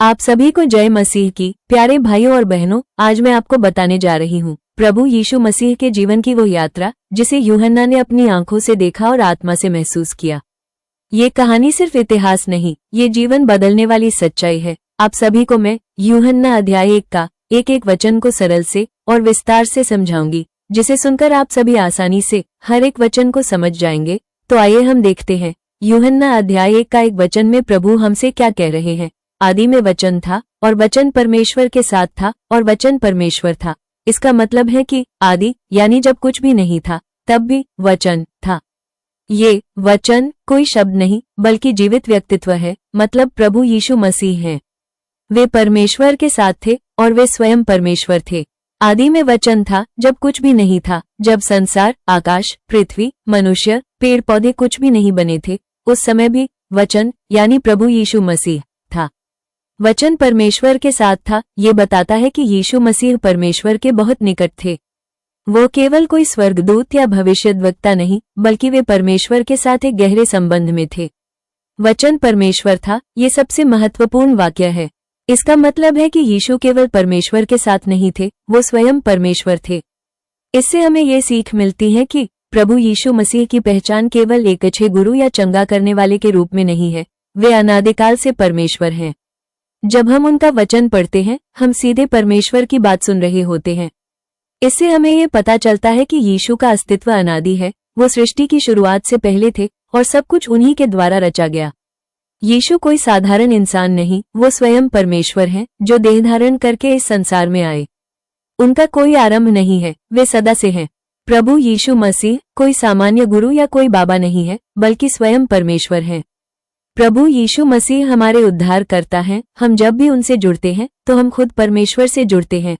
आप सभी को जय मसीह की। प्यारे भाइयों और बहनों, आज मैं आपको बताने जा रही हूँ प्रभु यीशु मसीह के जीवन की वो यात्रा जिसे यूहन्ना ने अपनी आंखों से देखा और आत्मा से महसूस किया। ये कहानी सिर्फ इतिहास नहीं, ये जीवन बदलने वाली सच्चाई है। आप सभी को मैं यूहन्ना अध्याय 1 का एक वचन को सरल से और विस्तार से समझाऊंगी, जिसे सुनकर आप सभी आसानी से हर एक वचन को समझ जाएंगे। तो आइए हम देखते हैं यूहन्ना अध्याय 1 का 1 वचन में प्रभु हमसे क्या कह रहे हैं। आदि में वचन था और वचन परमेश्वर के साथ था और वचन परमेश्वर था। इसका मतलब है कि आदि यानी जब कुछ भी नहीं था तब भी वचन था। ये वचन कोई शब्द नहीं बल्कि जीवित व्यक्तित्व है, मतलब प्रभु यीशु मसीह हैं। वे परमेश्वर के साथ थे और वे स्वयं परमेश्वर थे। आदि में वचन था जब कुछ भी नहीं था, जब संसार, आकाश, पृथ्वी, मनुष्य, पेड़ पौधे कुछ भी नहीं बने थे, उस समय भी वचन यानी प्रभु यीशु मसीह था। वचन परमेश्वर के साथ था। ये बताता है कि यीशु मसीह परमेश्वर के बहुत निकट थे। वो केवल कोई स्वर्गदूत या भविष्यद्वक्ता नहीं, बल्कि वे परमेश्वर के साथ एक गहरे संबंध में थे। वचन परमेश्वर था, ये सबसे महत्वपूर्ण वाक्य है। इसका मतलब है कि यीशु केवल परमेश्वर के साथ नहीं थे, वो स्वयं परमेश्वर थे। इससे हमें ये सीख मिलती है कि प्रभु यीशु मसीह की पहचान केवल एक अच्छे गुरु या चंगा करने वाले के रूप में नहीं है, वे अनादिकाल से परमेश्वर हैं। जब हम उनका वचन पढ़ते हैं, हम सीधे परमेश्वर की बात सुन रहे होते हैं। इससे हमें ये पता चलता है कि यीशु का अस्तित्व अनादि है। वो सृष्टि की शुरुआत से पहले थे और सब कुछ उन्हीं के द्वारा रचा गया। यीशु कोई साधारण इंसान नहीं, वो स्वयं परमेश्वर हैं जो देह धारण करके इस संसार में आए। उनका कोई आरंभ नहीं है, वे सदा से हैं। प्रभु यीशु मसीह कोई सामान्य गुरु या कोई बाबा नहीं है, बल्कि स्वयं परमेश्वर हैं। प्रभु यीशु मसीह हमारे उद्धार करता है। हम जब भी उनसे जुड़ते हैं तो हम खुद परमेश्वर से जुड़ते हैं।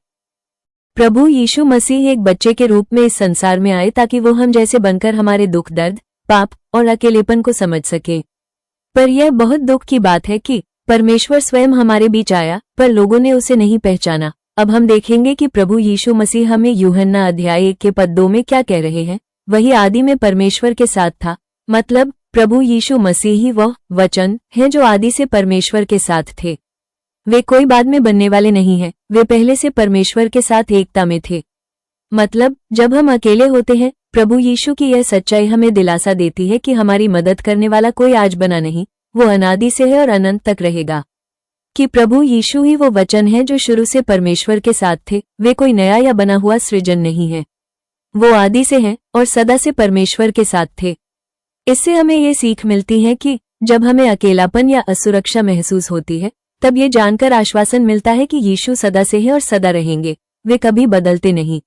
प्रभु यीशु मसीह एक बच्चे के रूप में इस संसार में आए ताकि वो हम जैसे बनकर हमारे दुख, दर्द, पाप और अकेलेपन को समझ सके। पर यह बहुत दुख की बात है कि परमेश्वर स्वयं हमारे बीच आया, पर लोगों ने उसे नहीं पहचाना। अब हम देखेंगे कि प्रभु यीशु मसीह हमें यूहन्ना अध्याय 1 के पद 2 में क्या कह रहे हैं। वही आदि में परमेश्वर के साथ था, मतलब प्रभु यीशु मसीह ही वह वचन है जो आदि से परमेश्वर के साथ थे। वे कोई बाद में बनने वाले नहीं हैं, वे पहले से परमेश्वर के साथ एकता में थे। मतलब जब हम अकेले होते हैं, प्रभु यीशु की यह सच्चाई हमें दिलासा देती है कि हमारी मदद करने वाला कोई आज बना नहीं, वो अनादि से है और अनंत तक रहेगा। कि प्रभु यीशु ही वो वचन है जो शुरू से परमेश्वर के साथ थे। वे कोई नया या बना हुआ सृजन नहीं है, वो आदि से हैं और सदा से परमेश्वर के साथ थे। इससे हमें ये सीख मिलती है कि जब हमें अकेलापन या असुरक्षा महसूस होती है, तब ये जानकर आश्वासन मिलता है कि यीशु सदा से है और सदा रहेंगे, वे कभी बदलते नहीं।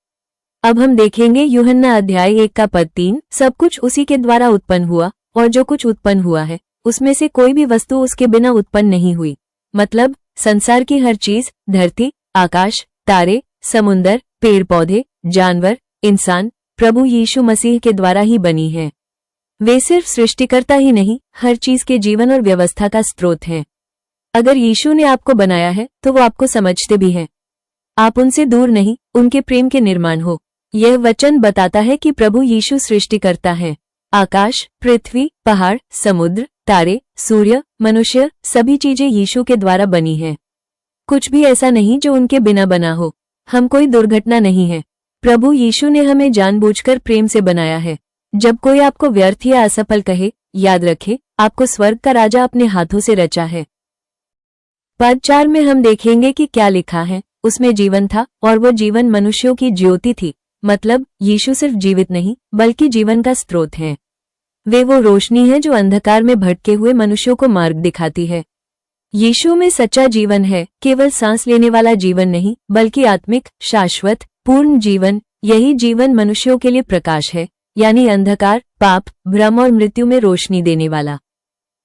अब हम देखेंगे यूहन्ना अध्याय 1 का पद 3। सब कुछ उसी के द्वारा उत्पन्न हुआ और जो कुछ उत्पन्न हुआ है उसमें से कोई भी वस्तु उसके बिना उत्पन्न नहीं हुई। मतलब संसार की हर चीज, धरती, आकाश, तारे, समुंदर, पेड़ पौधे, जानवर, इंसान प्रभु यीशु मसीह के द्वारा ही बनी है। वे सिर्फ सृष्टिकर्ता ही नहीं, हर चीज के जीवन और व्यवस्था का स्रोत हैं। अगर यीशु ने आपको बनाया है तो वो आपको समझते भी हैं। आप उनसे दूर नहीं, उनके प्रेम के निर्माण हो। यह वचन बताता है कि प्रभु यीशु सृष्टिकर्ता हैं। आकाश, पृथ्वी, पहाड़, समुद्र, तारे, सूर्य, मनुष्य, सभी चीजें यीशु के द्वारा बनी हैं। कुछ भी ऐसा नहीं जो उनके बिना बना हो। हम कोई दुर्घटना नहीं है। प्रभु यीशु ने हमें जानबूझकर प्रेम से बनाया है। जब कोई आपको व्यर्थ या असफल कहे, याद रखें, आपको स्वर्ग का राजा अपने हाथों से रचा है। पद 4 में हम देखेंगे कि क्या लिखा है। उसमें जीवन था और वो जीवन मनुष्यों की ज्योति थी। मतलब यीशु सिर्फ जीवित नहीं बल्कि जीवन का स्रोत हैं। वे वो रोशनी है जो अंधकार में भटके हुए मनुष्यों को मार्ग दिखाती है। यीशु में सच्चा जीवन है, केवल सांस लेने वाला जीवन नहीं बल्कि आत्मिक, शाश्वत, पूर्ण जीवन। यही जीवन मनुष्यों के लिए प्रकाश है, यानी अंधकार, पाप, भ्रम और मृत्यु में रोशनी देने वाला।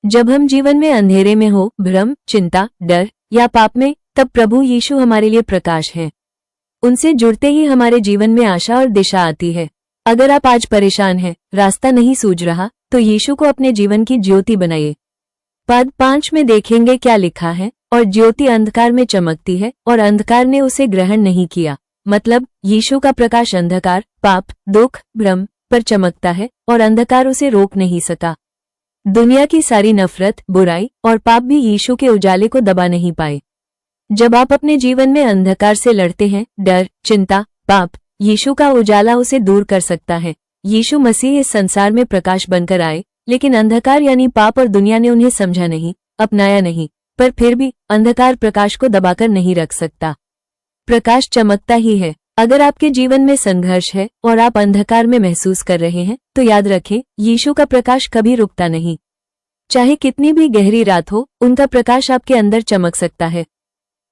जब हम जीवन में अंधेरे में हो, भ्रम, चिंता, डर या पाप में, तब प्रभु यीशु हमारे लिए प्रकाश है। उनसे जुड़ते ही हमारे जीवन में आशा और दिशा आती है। अगर आप आज परेशान हैं, रास्ता नहीं सूझ रहा, तो यीशु को अपने जीवन की ज्योति बनाइए। पद 5 में देखेंगे क्या लिखा है। और ज्योति अंधकार में चमकती है और अंधकार ने उसे ग्रहण नहीं किया। मतलब यीशु का प्रकाश अंधकार, पाप, दुख, भ्रम पर चमकता है और अंधकार उसे रोक नहीं सका। दुनिया की सारी नफरत, बुराई और पाप भी यीशु के उजाले को दबा नहीं पाए। जब आप अपने जीवन में अंधकार से लड़ते हैं, डर, चिंता, पाप, यीशु का उजाला उसे दूर कर सकता है। यीशु मसीह इस संसार में प्रकाश बनकर आए, लेकिन अंधकार यानी पाप और दुनिया ने उन्हें समझा नहीं, अपनाया नहीं। पर फिर भी अंधकार प्रकाश को दबाकर नहीं रख सकता। प्रकाश चमकता ही है। अगर आपके जीवन में संघर्ष है और आप अंधकार में महसूस कर रहे हैं, तो याद रखें, यीशु का प्रकाश कभी रुकता नहीं। चाहे कितनी भी गहरी रात हो, उनका प्रकाश आपके अंदर चमक सकता है।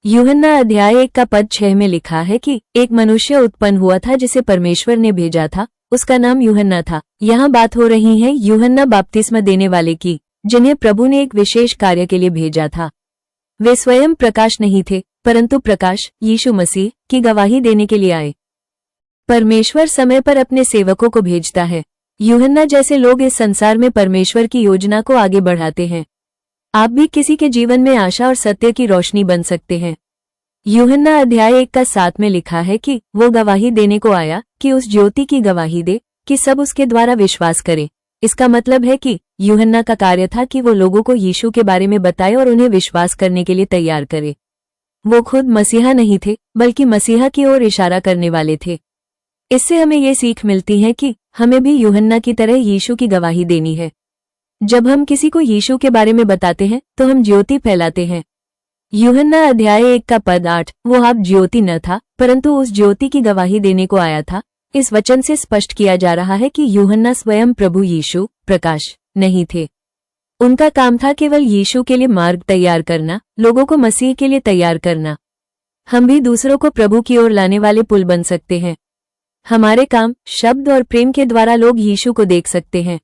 यूहन्ना अध्याय 1 का पद 6 में लिखा है कि एक मनुष्य उत्पन्न हुआ था जिसे परमेश्वर ने भेजा था, उसका नाम यूहन्ना था। यहाँ बात हो रही है यूहन्ना बपतिस्मा देने वाले की, जिन्हें प्रभु ने एक विशेष कार्य के लिए भेजा था। वे स्वयं प्रकाश नहीं थे, परंतु प्रकाश यीशु मसीह की गवाही देने के लिए आए। परमेश्वर समय पर अपने सेवकों को भेजता है। यूहन्ना जैसे लोग इस संसार में परमेश्वर की योजना को आगे बढ़ाते हैं। आप भी किसी के जीवन में आशा और सत्य की रोशनी बन सकते हैं। यूहन्ना अध्याय 1 का 7 में लिखा है कि वो गवाही देने को आया, कि उस ज्योति की गवाही दे कि सब उसके द्वारा विश्वास करें। इसका मतलब है कि यूहन्ना का कार्य था कि वो लोगों को यीशु के बारे में बताए और उन्हें विश्वास करने के लिए तैयार करे। वो खुद मसीहा नहीं थे, बल्कि मसीहा की ओर इशारा करने वाले थे। इससे हमें ये सीख मिलती है कि हमें भी यूहन्ना की तरह यीशु की गवाही देनी है। जब हम किसी को यीशु के बारे में बताते हैं, तो हम ज्योति फैलाते हैं। यूहन्ना अध्याय 1 का पद 8, वो आप ज्योति न था, परंतु उस ज्योति की गवाही देने को आया था। इस वचन से स्पष्ट किया जा रहा है कि यूहन्ना स्वयं प्रभु यीशु प्रकाश नहीं थे। उनका काम था केवल यीशु के लिए मार्ग तैयार करना, लोगों को मसीह के लिए तैयार करना। हम भी दूसरों को प्रभु की ओर लाने वाले पुल बन सकते हैं। हमारे काम, शब्द और प्रेम के द्वारा लोग यीशु को देख सकते हैं।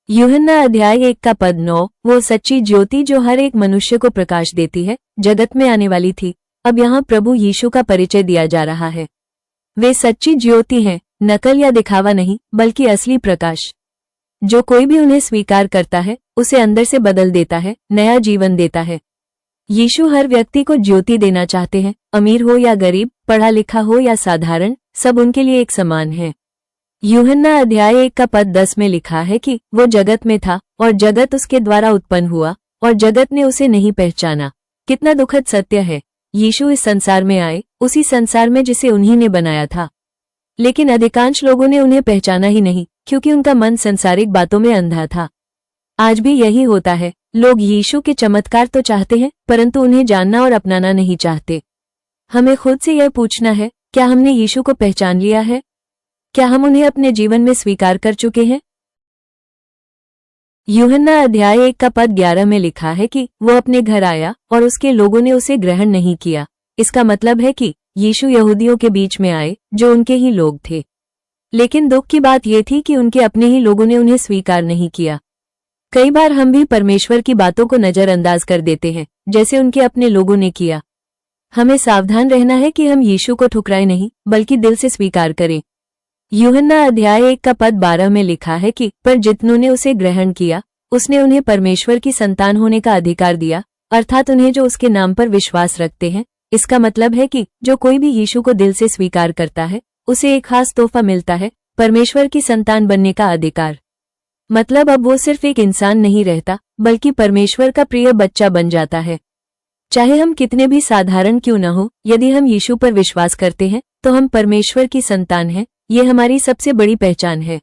यूहन्ना अध्याय 1 का पद 9, वो सच्ची ज्योति जो हर एक मनुष्य को प्रकाश देती है, जगत में आने वाली थी। अब यहाँ प्रभु यीशु का परिचय दिया जा रहा है। वे सच्ची ज्योति हैं, नकल या दिखावा नहीं, बल्कि असली प्रकाश। जो कोई भी उन्हें स्वीकार करता है, उसे अंदर से बदल देता है, नया जीवन देता है। यीशु हर व्यक्ति को ज्योति देना चाहते हैं, अमीर हो या गरीब, पढ़ा लिखा हो या साधारण, सब उनके लिए एक समान है। यूहन्ना अध्याय 1 का पद 10 में लिखा है कि वो जगत में था और जगत उसके द्वारा उत्पन्न हुआ और जगत ने उसे नहीं पहचाना। कितना दुखद सत्य है। यीशु इस संसार में आए, उसी संसार में जिसे उन्हीं ने बनाया था, लेकिन अधिकांश लोगों ने उन्हें पहचाना ही नहीं, क्योंकि उनका मन संसारिक बातों में अंधा था। आज भी यही होता है। लोग यीशु के चमत्कार तो चाहते हैं, परंतु उन्हें जानना और अपनाना नहीं चाहते। हमें खुद से यह पूछना है, क्या हमने यीशु को पहचान लिया है? क्या हम उन्हें अपने जीवन में स्वीकार कर चुके हैं? यूहन्ना अध्याय 1 का पद 11 में लिखा है कि वो अपने घर आया और उसके लोगों ने उसे ग्रहण नहीं किया। इसका मतलब है कि यीशु यहूदियों के बीच में आए, जो उनके ही लोग थे। लेकिन दुख की बात यह थी कि उनके अपने ही लोगों ने उन्हें स्वीकार नहीं किया। कई बार हम भी परमेश्वर की बातों को नजरअंदाज कर देते हैं, जैसे उनके अपने लोगों ने किया। हमें सावधान रहना है कि हम यीशु को ठुकराएं नहीं, बल्कि दिल से स्वीकार करें। यूहन्ना अध्याय 1 का पद 12 में लिखा है कि पर जितनों ने उसे ग्रहण किया, उसने उन्हें परमेश्वर की संतान होने का अधिकार दिया, अर्थात उन्हें जो उसके नाम पर विश्वास रखते हैं। इसका मतलब है कि जो कोई भी यीशु को दिल से स्वीकार करता है, उसे एक खास तोहफा मिलता है, परमेश्वर की संतान बनने का अधिकार। मतलब अब वो सिर्फ एक इंसान नहीं रहता, बल्कि परमेश्वर का प्रिय बच्चा बन जाता है। चाहे हम कितने भी साधारण क्यों न हो, यदि हम यीशु पर विश्वास करते हैं, तो हम परमेश्वर की संतान हैं। ये हमारी सबसे बड़ी पहचान है।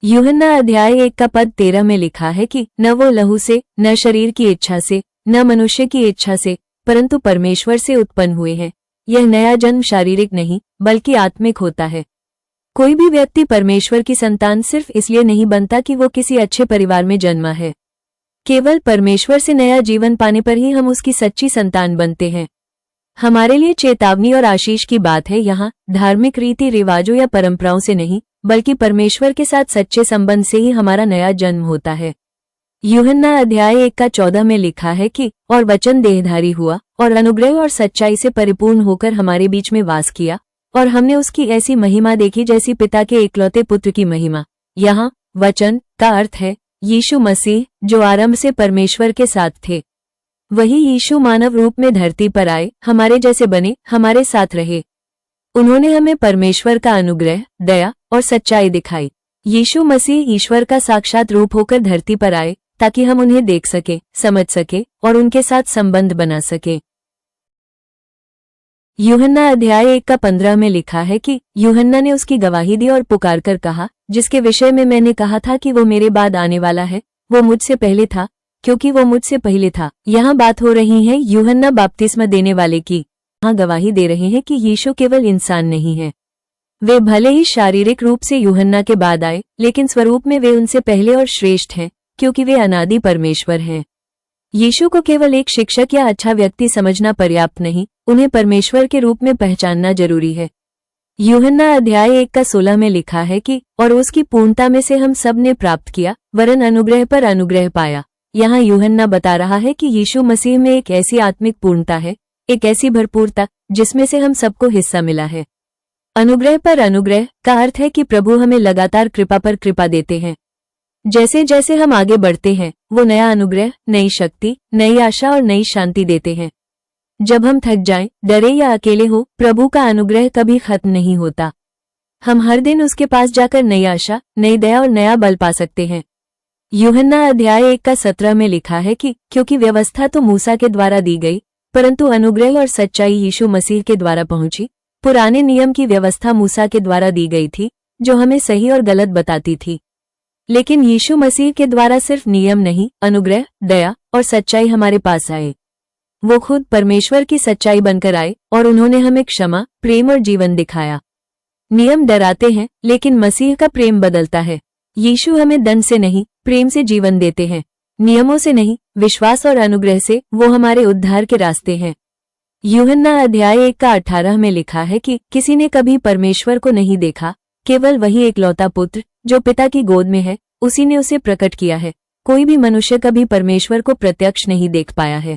यूहन्ना अध्याय 1 का पद 13 में लिखा है कि न वो लहू से, न शरीर की इच्छा से, न मनुष्य की इच्छा से, परंतु परमेश्वर से उत्पन्न हुए हैं। यह नया जन्म शारीरिक नहीं, बल्कि आत्मिक होता है। कोई भी व्यक्ति परमेश्वर की संतान सिर्फ इसलिए नहीं बनता कि वो किसी अच्छे परिवार में जन्मा है। केवल परमेश्वर से नया जीवन पाने पर ही हम उसकी सच्ची संतान बनते हैं। हमारे लिए चेतावनी और आशीष की बात है यहाँ धार्मिक रीति रिवाजों या परंपराओं से नहीं, बल्कि परमेश्वर के साथ सच्चे संबंध से ही हमारा नया जन्म होता है। यूहन्ना अध्याय 1 का 14 में लिखा है कि और वचन देहधारी हुआ और अनुग्रह और सच्चाई से परिपूर्ण होकर हमारे बीच में वास किया, और हमने उसकी ऐसी महिमा देखी जैसी पिता के एकलौते पुत्र की महिमा। यहाँ वचन का अर्थ है यीशु मसीह, जो आरंभ से परमेश्वर के साथ थे। वही यीशु मानव रूप में धरती पर आए, हमारे जैसे बने, हमारे साथ रहे। उन्होंने हमें परमेश्वर का अनुग्रह, दया और सच्चाई दिखाई। यीशु मसीह ईश्वर का साक्षात रूप होकर धरती पर आए, ताकि हम उन्हें देख सके, समझ सके और उनके साथ संबंध बना सके। यूहन्ना अध्याय 1 का 15 में लिखा है कि यूहन्ना ने उसकी गवाही दी और पुकार कर कहा, जिसके विषय में मैंने कहा था कि वो मेरे बाद आने वाला है, वो मुझसे पहले था, क्योंकि वो मुझसे पहले था। यहाँ बात हो रही है यूहन्ना बपतिस्मा देने वाले की। यहाँ गवाही दे रहे हैं कि यीशु केवल इंसान नहीं है। वे भले ही शारीरिक रूप से यूहन्ना के बाद आए, लेकिन स्वरूप में वे उनसे पहले और श्रेष्ठ हैं, क्योंकि वे अनादि परमेश्वर हैं। यीशु को केवल एक शिक्षक या अच्छा व्यक्ति समझना पर्याप्त नहीं, उन्हें परमेश्वर के रूप में पहचानना जरूरी है। यूहन्ना अध्याय 1 का 16 में लिखा है कि और उसकी पूर्णता में से हम सब ने प्राप्त किया, वरन अनुग्रह पर अनुग्रह पाया। यहाँ यूहन्ना बता रहा है कि यीशु मसीह में एक ऐसी आत्मिक पूर्णता है, एक ऐसी भरपूरता जिसमें से हम सबको हिस्सा मिला है। अनुग्रह पर अनुग्रह का अर्थ है कि प्रभु हमें लगातार कृपा पर कृपा देते हैं। जैसे जैसे हम आगे बढ़ते हैं, वो नया अनुग्रह, नई शक्ति, नई आशा और नई शांति देते हैं। जब हम थक जाएं, डरे या अकेले हो, प्रभु का अनुग्रह कभी खत्म नहीं होता। हम हर दिन उसके पास जाकर नई आशा, नई दया और नया बल पा सकते हैं। यूहन्ना अध्याय 1 का 17 में लिखा है कि क्योंकि व्यवस्था तो मूसा के द्वारा दी गई, परंतु अनुग्रह और सच्चाई यीशु मसीह के द्वारा पहुंची। पुराने नियम की व्यवस्था मूसा के द्वारा दी गई थी, जो हमें सही और गलत बताती थी। लेकिन यीशु मसीह के द्वारा सिर्फ नियम नहीं, अनुग्रह, दया और सच्चाई हमारे पास आए। वो खुद परमेश्वर की सच्चाई बनकर आए और उन्होंने हमें क्षमा, प्रेम और जीवन दिखाया। नियम डराते हैं, लेकिन मसीह का प्रेम बदलता है। यीशु हमें दंड से नहीं, प्रेम से जीवन देते हैं। नियमों से नहीं, विश्वास और अनुग्रह से वो हमारे उद्धार के रास्ते हैं। यूहन्ना अध्याय 1 का 18 में लिखा है कि किसी ने कभी परमेश्वर को नहीं देखा, केवल वही एकलौता पुत्र जो पिता की गोद में है, उसी ने उसे प्रकट किया है। कोई भी मनुष्य कभी परमेश्वर को प्रत्यक्ष नहीं देख पाया है,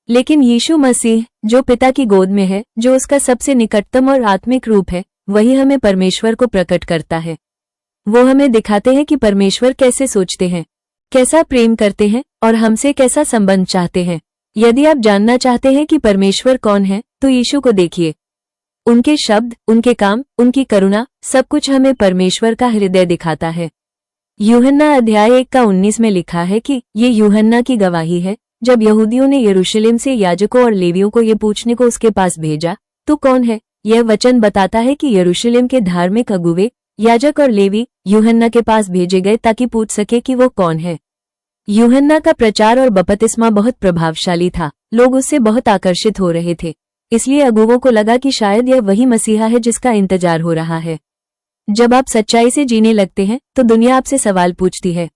लेकिन यीशु मसीह जो पिता की गोद में है, जो उसका सबसे निकटतम और आत्मिक रूप है, वही हमें परमेश्वर को प्रकट करता है। वो हमें दिखाते हैं कि परमेश्वर कैसे सोचते हैं, कैसा प्रेम करते हैं और हमसे कैसा संबंध चाहते हैं। यदि आप जानना चाहते हैं कि परमेश्वर कौन है, तो यीशु को देखिए। उनके शब्द, उनके काम, उनकी करुणा, सब कुछ हमें परमेश्वर का हृदय दिखाता है। यूहन्ना अध्याय 1 का 19 में लिखा है कि ये यूहन्ना की गवाही है, जब यहूदियों ने यरूशलेम से याजकों और लेवियों को ये पूछने को उसके पास भेजा, तू कौन है? यह वचन बताता है कि यरूशलेम के धार्मिक अगुवे, याजक और लेवी यूहन्ना के पास भेजे गए ताकि पूछ सके कि वो कौन है। यूहन्ना का प्रचार और बपतिस्मा बहुत प्रभावशाली था। लोग उससे बहुत आकर्षित हो रहे थे, इसलिए अगुवों को लगा कि शायद यह वही मसीहा है जिसका इंतजार हो रहा है। जब आप सच्चाई से जीने लगते हैं तो दुनिया आपसे सवाल पूछती है।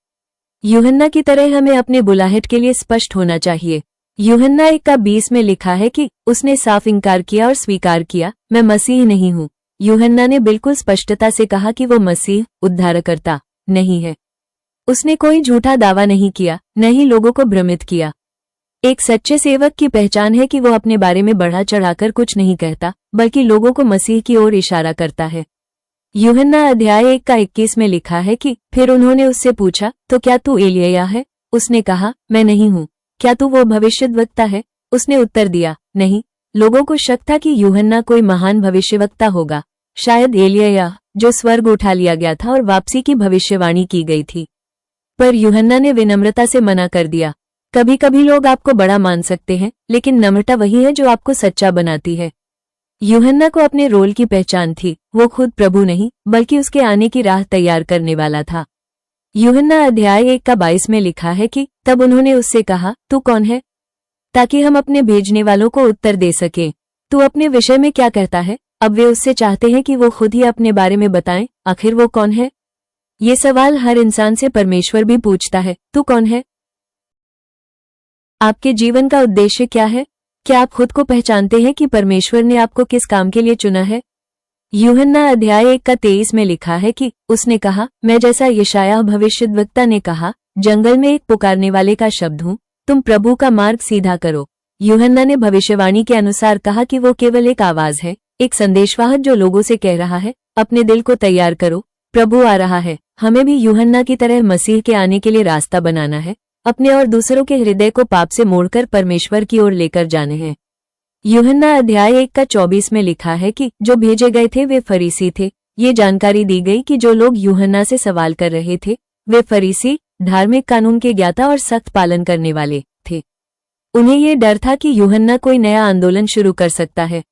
यूहन्ना की तरह हमें अपने बुलाहट के लिए स्पष्ट होना चाहिए। यूहन्ना 1 का 20 में लिखा है कि उसने साफ इनकार किया और स्वीकार किया, मैं मसीह नहीं हूँ। यूहन्ना ने बिल्कुल स्पष्टता से कहा कि वो मसीह, उद्धारकर्ता नहीं है। उसने कोई झूठा दावा नहीं किया, न ही लोगों को भ्रमित किया। एक सच्चे सेवक की पहचान है कि वो अपने बारे में बढ़ा चढ़ाकर कुछ नहीं कहता, बल्कि लोगों को मसीह की ओर इशारा करता है। यूहन्ना अध्याय 1 का 21 में लिखा है कि फिर उन्होंने उससे पूछा, तो क्या तू एलिय्याह है? उसने कहा, मैं नहीं हूँ। क्या तू वो भविष्यद्वक्ता है? उसने उत्तर दिया, नहीं। लोगों को शक था कि यूहन्ना कोई महान भविष्यवक्ता होगा, शायद एलिय्याह जो स्वर्ग उठा लिया गया था और वापसी की भविष्यवाणी की गई थी। पर यूहन्ना ने विनम्रता से मना कर दिया। कभी कभी लोग आपको बड़ा मान सकते हैं, लेकिन नम्रता वही है जो आपको सच्चा बनाती है। यूहन्ना को अपने रोल की पहचान थी। वो खुद प्रभु नहीं, बल्कि उसके आने की राह तैयार करने वाला था। यूहन्ना अध्याय 1 का 22 में लिखा है कि तब उन्होंने उससे कहा, तू कौन है? ताकि हम अपने भेजने वालों को उत्तर दे सकें। तू अपने विषय में क्या कहता है? अब वे उससे चाहते हैं कि वो खुद ही अपने बारे में बताएं, आखिर वो कौन है? ये सवाल हर इंसान से परमेश्वर भी पूछता है, तू कौन है? आपके जीवन का उद्देश्य क्या है? क्या आप खुद को पहचानते हैं कि परमेश्वर ने आपको किस काम के लिए चुना है? यूहन्ना अध्याय 1 का 23 में लिखा है कि उसने कहा, मैं जैसा यशायाह भविष्यद्वक्ता ने कहा, जंगल में एक पुकारने वाले का शब्द हूँ, तुम प्रभु का मार्ग सीधा करो। यूहन्ना ने भविष्यवाणी के अनुसार कहा कि वो केवल एक आवाज है, एक संदेशवाहक जो लोगों से कह रहा है, अपने दिल को तैयार करो, प्रभु आ रहा है। हमें भी यूहन्ना की तरह मसीह के आने के लिए रास्ता बनाना है, अपने और दूसरों के हृदय को पाप से मोड़कर परमेश्वर की ओर लेकर जाने हैं। यूहन्ना अध्याय 1 का 24 में लिखा है कि जो भेजे गए थे वे फरीसी थे। ये जानकारी दी गई कि जो लोग यूहन्ना से सवाल कर रहे थे वे फरीसी, धार्मिक कानून के ज्ञाता और सख्त पालन करने वाले थे। उन्हें ये डर था कि यूहन्ना कोई नया आंदोलन शुरू कर सकता है।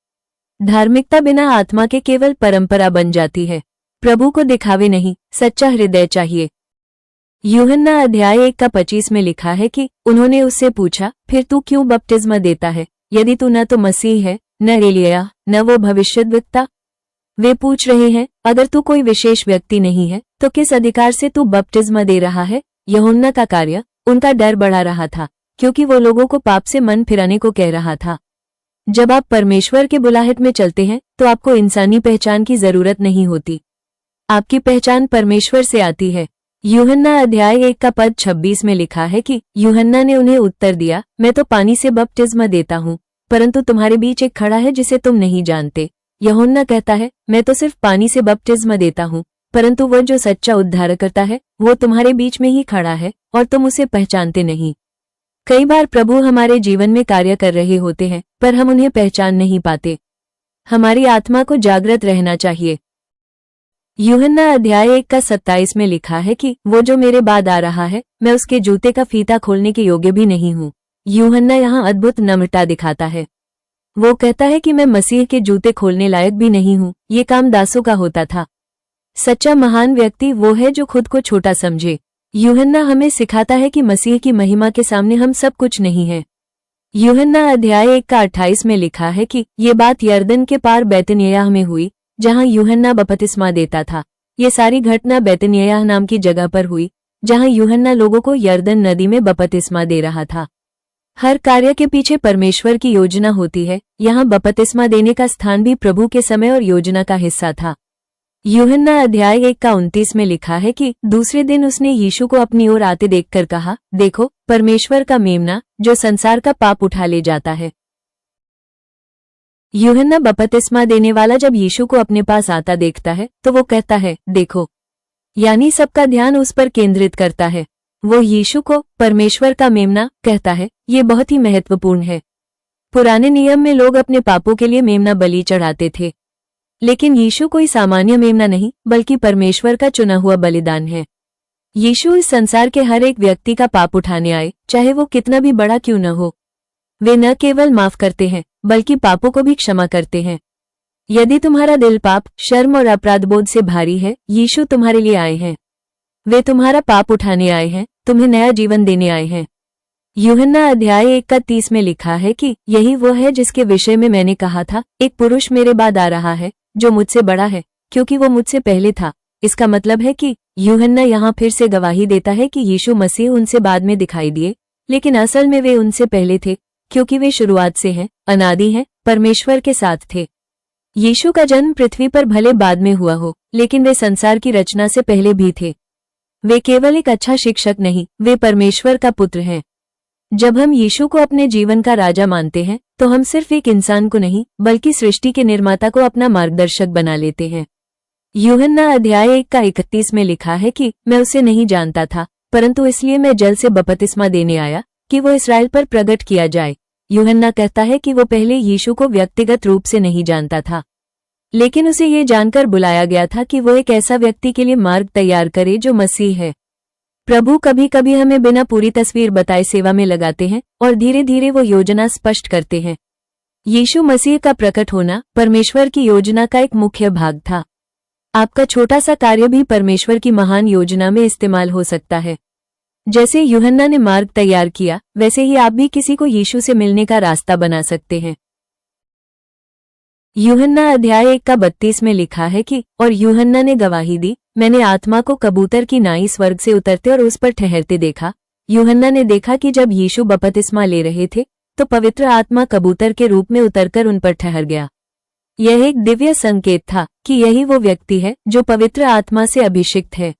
धार्मिकता बिना आत्मा के केवल परंपरा बन जाती है। प्रभु को दिखावे नहीं, सच्चा हृदय चाहिए। यूहन्ना अध्याय 1:25 में लिखा है कि उन्होंने उससे पूछा, फिर तू क्यों बपतिस्मा देता है, यदि तू न तो मसीह है, न एलिय्याह, न वो भविष्यद्वक्ता। वे पूछ रहे हैं, अगर तू कोई विशेष व्यक्ति नहीं है तो किस अधिकार से तू बपतिस्मा दे रहा है। यूहन्ना का कार्य उनका डर बढ़ा रहा था, क्योंकि वो लोगों को पाप से मन फिराने को कह रहा था। जब आप परमेश्वर के बुलाहट में चलते हैं तो आपको इंसानी पहचान की जरूरत नहीं होती, आपकी पहचान परमेश्वर से आती है। यूहन्ना अध्याय 1:26 में लिखा है कि यूहन्ना ने उन्हें उत्तर दिया, मैं तो पानी से बपतिस्मा देता हूँ, परंतु तुम्हारे बीच एक खड़ा है जिसे तुम नहीं जानते। यूहन्ना कहता है, मैं तो सिर्फ पानी से बपतिस्मा देता हूँ, परंतु वह जो सच्चा उद्धारकर्ता है वो तुम्हारे बीच में ही खड़ा है और तुम उसे पहचानते नहीं। कई बार प्रभु हमारे जीवन में कार्य कर रहे होते हैं पर हम उन्हें पहचान नहीं पाते। हमारी आत्मा को जागृत रहना चाहिए। यूहन्ना अध्याय 1:27 में लिखा है कि वो जो मेरे बाद आ रहा है, मैं उसके जूते का फीता खोलने के योग्य भी नहीं हूँ। यूहन्ना यहाँ अद्भुत नम्रता दिखाता है। वो कहता है कि मैं मसीह के जूते खोलने लायक भी नहीं हूँ, ये काम दासों का होता था। सच्चा महान व्यक्ति वो है जो खुद को छोटा समझे। यूहन्ना हमें सिखाता है कि मसीह की महिमा के सामने हम सब कुछ नहीं है। यूहन्ना अध्याय 1:28 में लिखा है कि ये बात यरदन के पार बैतनिय्याह में हुई, जहां यूहन्ना बपतिस्मा देता था। ये सारी घटना बैतनिय्याह नाम की जगह पर हुई, जहां यूहन्ना लोगों को यरदन नदी में बपतिस्मा दे रहा था। हर कार्य के पीछे परमेश्वर की योजना होती है। यहाँ बपतिस्मा देने का स्थान भी प्रभु के समय और योजना का हिस्सा था। यूहन्ना अध्याय 1:29 में लिखा है कि दूसरे दिन उसने यीशु को अपनी ओर आते देखकर कहा, देखो परमेश्वर का मेमना जो संसार का पाप उठा ले जाता है। यूहन्ना बपतिस्मा देने वाला जब यीशु को अपने पास आता देखता है तो वो कहता है, देखो, यानी सबका ध्यान उस पर केंद्रित करता है। वो यीशु को परमेश्वर का मेमना कहता है। ये बहुत ही महत्वपूर्ण है। पुराने नियम में लोग अपने पापों के लिए मेमना बलि चढ़ाते थे, लेकिन यीशु कोई सामान्य मेमना नहीं बल्कि परमेश्वर का चुना हुआ बलिदान है। यीशु इस संसार के हर एक व्यक्ति का पाप उठाने आए, चाहे वो कितना भी बड़ा क्यों न हो। वे न केवल माफ करते हैं बल्कि पापों को भी क्षमा करते हैं। यदि तुम्हारा दिल पाप, शर्म और अपराधबोध से भारी है, यीशु तुम्हारे लिए आए हैं। वे तुम्हारा पाप उठाने आए हैं, तुम्हें नया जीवन देने आए हैं। यूहन्ना अध्याय 1:30 में लिखा है कि यही वो है जिसके विषय में मैंने कहा था, एक पुरुष मेरे बाद आ रहा है जो मुझसे बड़ा है, क्योंकि वो मुझसे पहले था। इसका मतलब है कि यूहन्ना यहाँ फिर से गवाही देता है कि यीशु मसीह उनसे बाद में दिखाई दिए, लेकिन असल में वे उनसे पहले थे, क्योंकि वे शुरुआत से हैं, अनादि हैं, परमेश्वर के साथ थे। यीशु का जन्म पृथ्वी पर भले बाद में हुआ हो, लेकिन वे संसार की रचना से पहले भी थे। वे केवल एक अच्छा शिक्षक नहीं, वे परमेश्वर का पुत्र हैं। जब हम यीशु को अपने जीवन का राजा मानते हैं तो हम सिर्फ एक इंसान को नहीं बल्कि सृष्टि के निर्माता को अपना मार्गदर्शक बना लेते हैं। यूहन्ना अध्याय 1:31 में लिखा है कि मैं उसे नहीं जानता था, परंतु इसलिए मैं जल से बपतिस्मा देने आया कि वो इस्राएल पर प्रकट किया जाए। यूहन्ना कहता है कि वो पहले यीशु को व्यक्तिगत रूप से नहीं जानता था, लेकिन उसे ये जानकर बुलाया गया था कि वो एक ऐसा व्यक्ति के लिए मार्ग तैयार करे जो मसीह है। प्रभु कभी कभी हमें बिना पूरी तस्वीर बताए सेवा में लगाते हैं और धीरे धीरे वो योजना स्पष्ट करते हैं। यीशु मसीह का प्रकट होना परमेश्वर की योजना का एक मुख्य भाग था। आपका छोटा सा कार्य भी परमेश्वर की महान योजना में इस्तेमाल हो सकता है। जैसे यूहन्ना ने मार्ग तैयार किया, वैसे ही आप भी किसी को यीशु से मिलने का रास्ता बना सकते हैं। यूहन्ना अध्याय 1:32 में लिखा है कि और यूहन्ना ने गवाही दी, मैंने आत्मा को कबूतर की नाई स्वर्ग से उतरते और उस पर ठहरते देखा। यूहन्ना ने देखा कि जब यीशु बपतिस्मा ले रहे थे तो पवित्र आत्मा कबूतर के रूप में उतरकर उन पर ठहर गया। यह एक दिव्य संकेत था कि यही वो व्यक्ति है जो पवित्र आत्मा से अभिषिक्त है।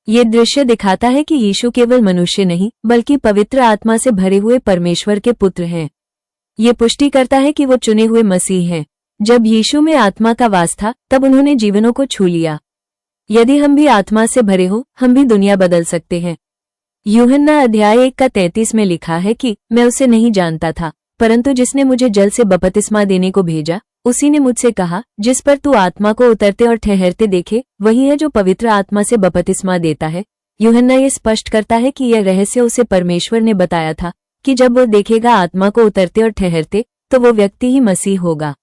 ये दृश्य दिखाता है कि यीशु केवल मनुष्य नहीं बल्कि पवित्र आत्मा से भरे हुए परमेश्वर के पुत्र हैं। ये पुष्टि करता है कि वो चुने हुए मसीह हैं। जब यीशु में आत्मा का वास था तब उन्होंने जीवनों को छू लिया। यदि हम भी आत्मा से भरे हो, हम भी दुनिया बदल सकते हैं। यूहन्ना अध्याय 1:33 में लिखा है कि मैं उसे नहीं जानता था, परंतु जिसने मुझे जल से बपतिस्मा देने को भेजा उसी ने मुझसे कहा, जिस पर तू आत्मा को उतरते और ठहरते देखे वही है जो पवित्र आत्मा से बपतिस्मा देता है। यूहन्ना ये स्पष्ट करता है कि यह रहस्य उसे परमेश्वर ने बताया था कि जब वो देखेगा आत्मा को उतरते और ठहरते तो वो व्यक्ति ही मसीह होगा।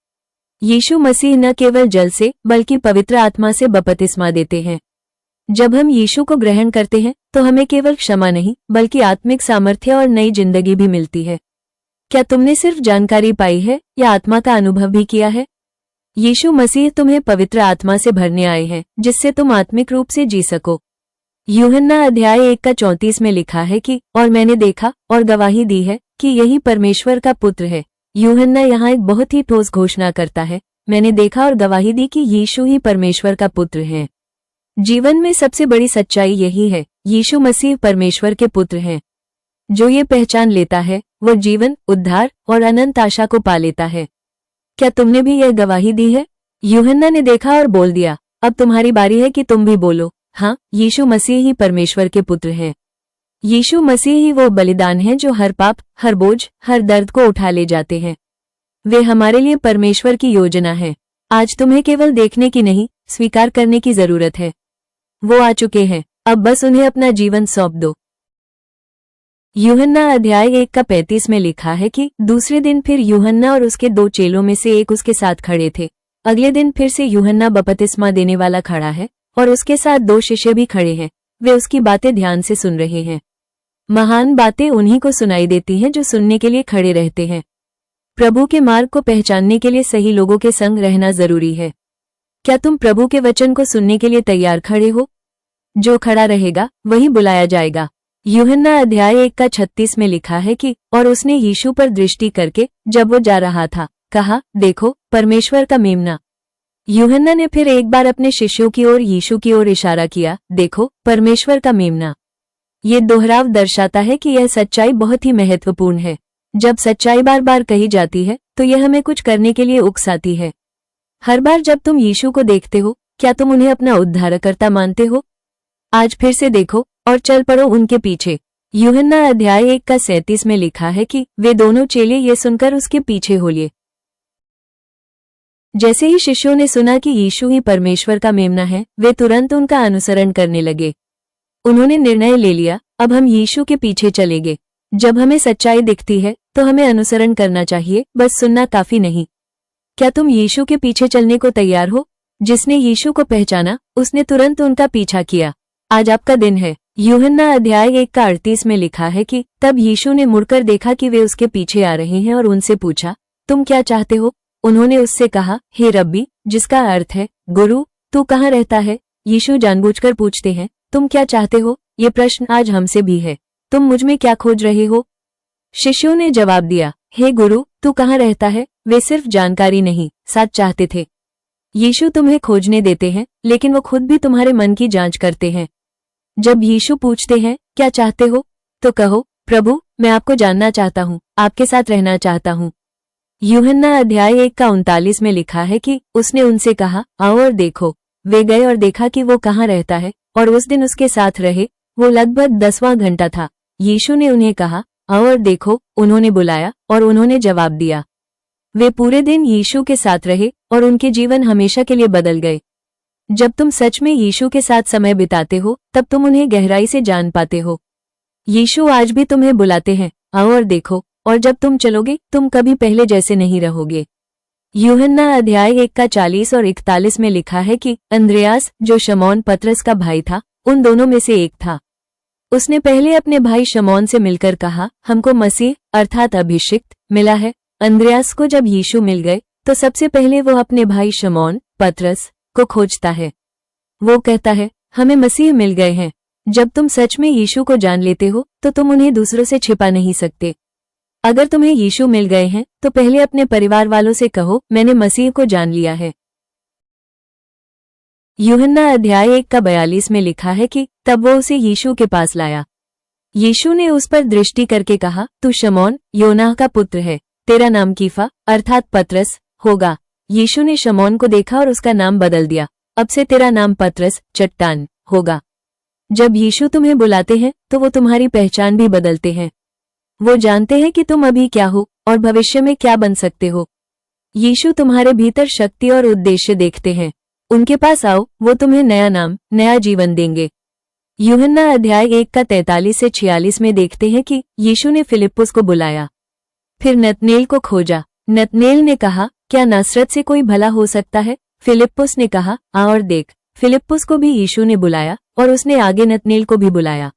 यीशु मसीह न केवल जल से बल्कि पवित्र आत्मा से बपतिस्मा देते हैं। जब हम यीशु को ग्रहण करते हैं तो हमें केवल क्षमा नहीं बल्कि आत्मिक सामर्थ्य और नई जिंदगी भी मिलती है। क्या तुमने सिर्फ जानकारी पाई है या आत्मा का अनुभव भी किया है? यीशु मसीह तुम्हें पवित्र आत्मा से भरने आए हैं जिससे तुम आत्मिक रूप से जी सको। यूहन्ना अध्याय 1:34 में लिखा है कि और मैंने देखा और गवाही दी है कि यही परमेश्वर का पुत्र है। यूहन्ना यहाँ एक बहुत ही ठोस घोषणा करता है, मैंने देखा और गवाही दी कि यीशु ही परमेश्वर का पुत्र है। जीवन में सबसे बड़ी सच्चाई यही है, यीशु मसीह परमेश्वर के पुत्र हैं। जो ये पहचान लेता है वो जीवन, उद्धार और अनंत आशा को पा लेता है। क्या तुमने भी यह गवाही दी है? यूहन्ना ने देखा और बोल दिया, अब तुम्हारी बारी है कि तुम भी बोलो, हाँ, यीशु मसीह ही परमेश्वर के पुत्र हैं। यीशु मसीह ही वो बलिदान है जो हर पाप, हर बोझ, हर दर्द को उठा ले जाते हैं। वे हमारे लिए परमेश्वर की योजना है। आज तुम्हें केवल देखने की नहीं, स्वीकार करने की जरूरत है। वो आ चुके हैं, अब बस उन्हें अपना जीवन सौंप दो। यूहन्ना अध्याय 1:35 में लिखा है कि दूसरे दिन फिर यूहन्ना और उसके 2 चेलों में से एक उसके साथ खड़े थे। अगले दिन फिर से यूहन्ना बपतिस्मा देने वाला खड़ा है और उसके साथ 2 शिष्य भी खड़े हैं। वे उसकी बातें ध्यान से सुन रहे हैं। महान बातें उन्हीं को सुनाई देती हैं जो सुनने के लिए खड़े रहते हैं। प्रभु के मार्ग को पहचानने के लिए सही लोगों के संग रहना जरूरी है। क्या तुम प्रभु के वचन को सुनने के लिए तैयार खड़े हो? जो खड़ा रहेगा वही बुलाया जाएगा। यूहन्ना अध्याय 1:36 में लिखा है कि और उसने यीशु पर दृष्टि करके जब वो जा रहा था कहा, देखो परमेश्वर का मेमना। यूहन्ना ने फिर एक बार अपने शिष्यों की ओर यीशु की ओर इशारा किया, देखो परमेश्वर का मेमना। ये दोहराव दर्शाता है कि यह सच्चाई बहुत ही महत्वपूर्ण है। जब सच्चाई बार बार कही जाती है तो यह हमें कुछ करने के लिए उकसाती है। हर बार जब तुम यीशु को देखते हो, क्या तुम उन्हें अपना उद्धारकर्ता मानते हो? आज फिर से देखो और चल पड़ो उनके पीछे। यूहन्ना अध्याय 1:37 में लिखा है कि वे दोनों चेले ये सुनकर उसके पीछे हो लिए। जैसे ही शिष्यों ने सुना कि यीशु ही परमेश्वर का मेमना है, वे तुरंत उनका अनुसरण करने लगे। उन्होंने निर्णय ले लिया, अब हम यीशु के पीछे चलेंगे। जब हमें सच्चाई दिखती है तो हमें अनुसरण करना चाहिए, बस सुनना काफी नहीं। क्या तुम यीशु के पीछे चलने को तैयार हो? जिसने यीशु को पहचाना उसने तुरंत उनका पीछा किया। आज आपका दिन है। यूहन्ना अध्याय 1:38 में लिखा है कि तब यीशु ने मुड़कर देखा कि वे उसके पीछे आ रहे हैं और उनसे पूछा, तुम क्या चाहते हो? उन्होंने उससे कहा, हे रब्बी, जिसका अर्थ है गुरु, तू कहाँ रहता है? यीशु जानबूझकर पूछते हैं, तुम क्या चाहते हो? ये प्रश्न आज हमसे भी है। तुम मुझ में क्या खोज रहे हो? शिष्यों ने जवाब दिया, हे गुरु, तू कहाँ रहता है? वे सिर्फ जानकारी नहीं, साथ चाहते थे। यीशु तुम्हें खोजने देते हैं, लेकिन वो खुद भी तुम्हारे मन की जांच करते हैं। जब यीशु पूछते हैं, क्या चाहते हो? तो कहो, प्रभु, मैं आपको जानना चाहता हूँ, आपके साथ रहना चाहता हूँ। यूहन्ना अध्याय 1:39 में लिखा है कि उसने उनसे कहा, आओ और देखो। वे गए और देखा कि वो कहाँ रहता है और उस दिन उसके साथ रहे। वो लगभग 10वां घंटा था। यीशु ने उन्हें कहा, आओ और देखो। उन्होंने बुलाया और उन्होंने जवाब दिया। वे पूरे दिन यीशु के साथ रहे और उनके जीवन हमेशा के लिए बदल गए। जब तुम सच में यीशु के साथ समय बिताते हो तब तुम उन्हें गहराई से जान पाते हो। यीशु आज भी तुम्हें बुलाते हैं, आओ और देखो, और जब तुम चलोगे तुम कभी पहले जैसे नहीं रहोगे। यूहन्ना अध्याय 1:40 और 41 में लिखा है कि अंद्रयास, जो शमौन पतरस का भाई था, उन दोनों में से एक था। उसने पहले अपने भाई शमौन से मिलकर कहा, हमको मसीह अर्थात अभिषिक्त मिला है। अंद्रयास को जब यीशु मिल गए तो सबसे पहले वो अपने भाई शमौन पतरस को खोजता है। वो कहता है, हमें मसीह मिल गए हैं। जब तुम सच में यीशु को जान लेते हो तो तुम उन्हें दूसरों से छिपा नहीं सकते। अगर तुम्हें यीशु मिल गए हैं तो पहले अपने परिवार वालों से कहो, मैंने मसीह को जान लिया है। यूहन्ना अध्याय 1:42 में लिखा है कि तब वो उसे यीशु के पास लाया। यीशु ने उस पर दृष्टि करके कहा, तू शमौन योनाह का पुत्र है, तेरा नाम कीफा अर्थात पतरस होगा। यीशु ने शमौन को देखा और उसका नाम बदल दिया, अब से तेरा नाम पतरस चट्टान होगा। जब यीशु तुम्हें बुलाते हैं तो वो तुम्हारी पहचान भी बदलते हैं। वो जानते हैं कि तुम अभी क्या हो और भविष्य में क्या बन सकते हो। यीशु तुम्हारे भीतर शक्ति और उद्देश्य देखते हैं। उनके पास आओ, वो तुम्हें नया नाम, नया जीवन देंगे। यूहन्ना अध्याय 1:43 से 46 में देखते हैं कि यीशु ने फिलिप्पुस को बुलाया, फिर नतनेल को खोजा। नतनेल ने कहा, क्या नासरत से कोई भला हो सकता है? फिलिप्पुस ने कहा, आ और देख। फिलिप्पुस को भी यीशु ने बुलाया और उसने आगे नतनेल को भी बुलाया।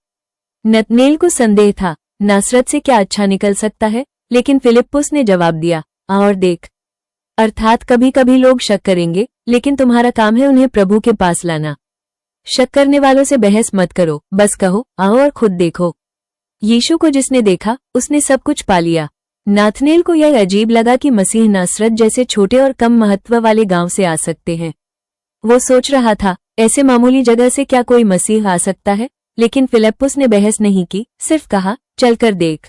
नतनेल को संदेह था, नासरत से क्या अच्छा निकल सकता है? लेकिन फिलिप्पुस ने जवाब दिया, आ और देख। अर्थात कभी कभी लोग शक करेंगे, लेकिन तुम्हारा काम है उन्हें प्रभु के पास लाना। शक करने वालों से बहस मत करो, बस कहो, आओ और खुद देखो। यीशु को जिसने देखा उसने सब कुछ पा लिया। नाथनेल को यह अजीब लगा कि मसीह नासरत जैसे छोटे और कम महत्व वाले गांव से आ सकते हैं। वो सोच रहा था, ऐसे मामूली जगह से क्या कोई मसीह आ सकता है? लेकिन फिलिप्पुस ने बहस नहीं की, सिर्फ कहा, चलकर देख।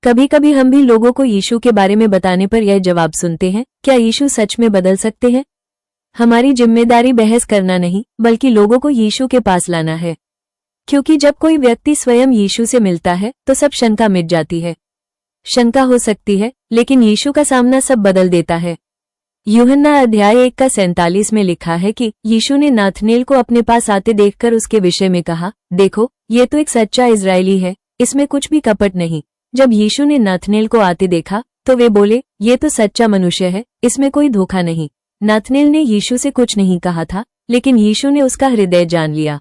कभी कभी हम भी लोगों को यीशु के बारे में बताने पर यह जवाब सुनते हैं, क्या यीशु सच में बदल सकते हैं? हमारी जिम्मेदारी बहस करना नहीं, बल्कि लोगों को यीशु के पास लाना है। क्योंकि जब कोई व्यक्ति स्वयं यीशु से मिलता है तो सब शंका मिट जाती है। शंका हो सकती है, लेकिन यीशु का सामना सब बदल देता है। यूहन्ना अध्याय 1 का 47 में लिखा है कि यीशु ने नाथनेल को अपने पास आते देखकर उसके विषय में कहा, देखो, ये तो एक सच्चा इजरायली है, इसमें कुछ भी कपट नहीं। जब यीशु ने नाथनेल को आते देखा तो वे बोले, ये तो सच्चा मनुष्य है, इसमें कोई धोखा नहीं। नाथनेल ने यीशु से कुछ नहीं कहा था, लेकिन यीशु ने उसका हृदय जान लिया।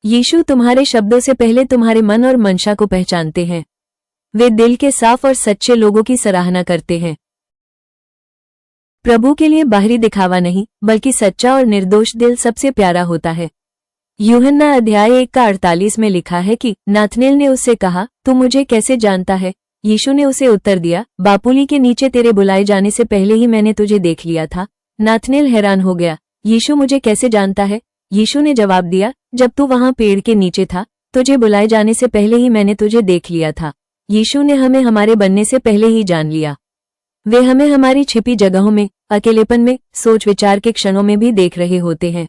यीशु तुम्हारे शब्दों से पहले तुम्हारे मन और मंशा को पहचानते हैं। वे दिल के साफ और सच्चे लोगों की सराहना करते हैं। प्रभु के लिए बाहरी दिखावा नहीं, बल्कि सच्चा और निर्दोष दिल सबसे प्यारा होता है। यूहन्ना अध्याय 1 का 48 में लिखा है कि नाथनेल ने उससे कहा, तू मुझे कैसे जानता है? यीशु ने उसे उत्तर दिया, बापुली के नीचे तेरे बुलाए जाने से पहले ही मैंने तुझे देख लिया था। नाथनेल हैरान हो गया, यीशु मुझे कैसे जानता है? यीशु ने जवाब दिया, जब तू वहां पेड़ के नीचे था, तुझे बुलाए जाने से पहले ही मैंने तुझे देख लिया था। यीशु ने हमें हमारे बनने से पहले ही जान लिया। वे हमें हमारी छिपी जगहों में, अकेलेपन में, सोच विचार के क्षणों में भी देख रहे होते हैं।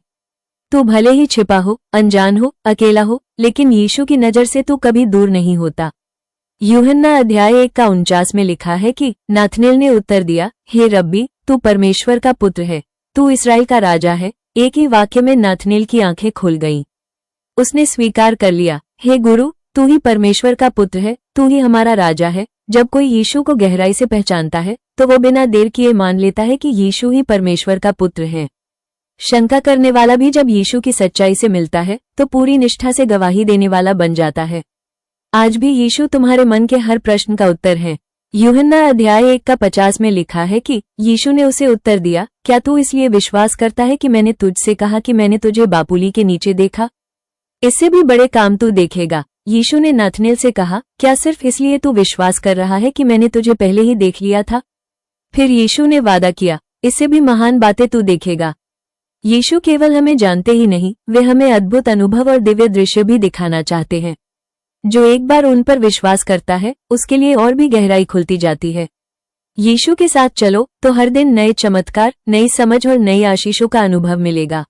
तू भले ही छिपा हो, अनजान हो, अकेला हो, लेकिन यीशु की नजर से तू कभी दूर नहीं होता। यूहन्ना अध्याय 1 का 49 में लिखा है कि नाथनेल ने उत्तर दिया, हे रब्बी, तू परमेश्वर का पुत्र है, तू इस्राएल का राजा है। एक ही वाक्य में नाथनेल की आंखें खुल गईं। उसने स्वीकार कर लिया, हे गुरु, तू ही परमेश्वर का पुत्र है, तू ही हमारा राजा है। जब कोई यीशु को गहराई से पहचानता है तो वो बिना देर किए मान लेता है कि यीशु ही परमेश्वर का पुत्र है। शंका करने वाला भी जब यीशु की सच्चाई से मिलता है तो पूरी निष्ठा से गवाही देने वाला बन जाता है। आज भी यीशु तुम्हारे मन के हर प्रश्न का उत्तर है। यूहन्ना अध्याय 1 का 50 में लिखा है कि यीशु ने उसे उत्तर दिया, क्या तू इसलिए विश्वास करता है कि मैंने तुझसे कहा कि मैंने तुझे बापुली के नीचे देखा? इससे भी बड़े काम तू देखेगा। यीशु ने नाथनेल से कहा, क्या सिर्फ इसलिए तू विश्वास कर रहा है कि मैंने तुझे पहले ही देख लिया था? फिर यीशु ने वादा किया, इससे भी महान बातें तू देखेगा। यीशु केवल हमें जानते ही नहीं, वे हमें अद्भुत अनुभव और दिव्य दृश्य भी दिखाना चाहते हैं। जो एक बार उन पर विश्वास करता है, उसके लिए और भी गहराई खुलती जाती है। यीशु के साथ चलो तो हर दिन नए चमत्कार, नई समझ और नई आशीषों का अनुभव मिलेगा।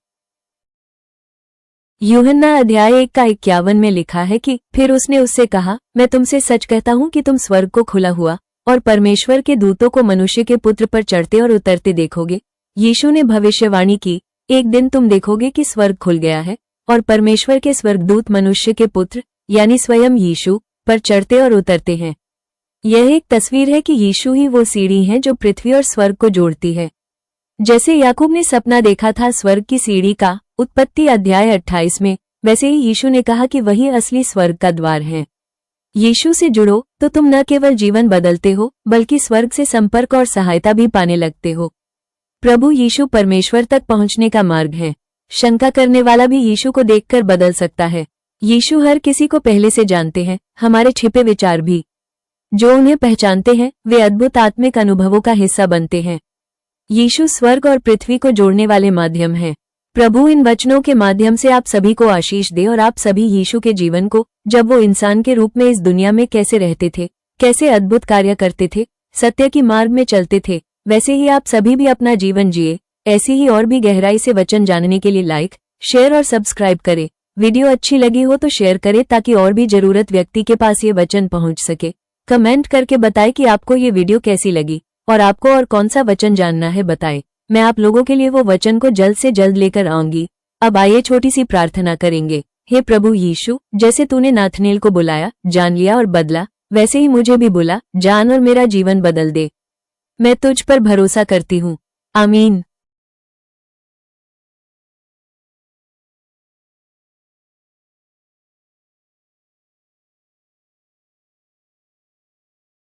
यूहन्ना अध्याय 1 का 51 में लिखा है कि फिर उसने उससे कहा, मैं तुमसे सच कहता हूं कि तुम स्वर्ग को खुला हुआ और परमेश्वर के दूतों को मनुष्य के पुत्र पर चढ़ते और उतरते देखोगे। यीशु ने भविष्यवाणी की, एक दिन तुम देखोगे कि स्वर्ग खुल गया है और परमेश्वर के स्वर्गदूत मनुष्य के पुत्र यानी स्वयं यीशु पर चढ़ते और उतरते हैं। यह एक तस्वीर है कि यीशु ही वो सीढ़ी है जो पृथ्वी और स्वर्ग को जोड़ती है। जैसे याकूब ने सपना देखा था स्वर्ग की सीढ़ी का, उत्पत्ति अध्याय 28 में, वैसे ही यीशु ने कहा कि वही असली स्वर्ग का द्वार है। यीशु से जुड़ो तो तुम न केवल जीवन बदलते हो, बल्कि स्वर्ग से संपर्क और सहायता भी पाने लगते हो। प्रभु यीशु परमेश्वर तक पहुंचने का मार्ग है। शंका करने वाला भी यीशु को देखकर बदल सकता है। यीशु हर किसी को पहले से जानते हैं, हमारे छिपे विचार भी। जो उन्हें पहचानते हैं वे अद्भुत आत्मिक अनुभवों का हिस्सा बनते हैं। यीशु स्वर्ग और पृथ्वी को जोड़ने वाले माध्यम हैं। प्रभु इन वचनों के माध्यम से आप सभी को आशीष दे और आप सभी यीशु के जीवन को, जब वो इंसान के रूप में इस दुनिया में कैसे रहते थे, कैसे अद्भुत कार्य करते थे, सत्य की मार्ग में चलते थे, वैसे ही आप सभी भी अपना जीवन जिए। ऐसी ही और भी गहराई से वचन जानने के लिए लाइक, शेयर और सब्सक्राइब करें। वीडियो अच्छी लगी हो तो शेयर करें ताकि और भी जरूरत व्यक्ति के पास ये वचन पहुंच सके। कमेंट करके बताएं कि आपको ये वीडियो कैसी लगी और आपको और कौन सा वचन जानना है बताएं। मैं आप लोगों के लिए वो वचन को जल्द से जल्द लेकर आऊंगी। अब आइए छोटी सी प्रार्थना करेंगे। हे प्रभु यीशु, जैसे तूने नाथनेल को बुलाया, जान लिया और बदला, वैसे ही मुझे भी बुला, जान और मेरा जीवन बदल दे। मैं तुझ पर भरोसा करती हूँ। आमीन।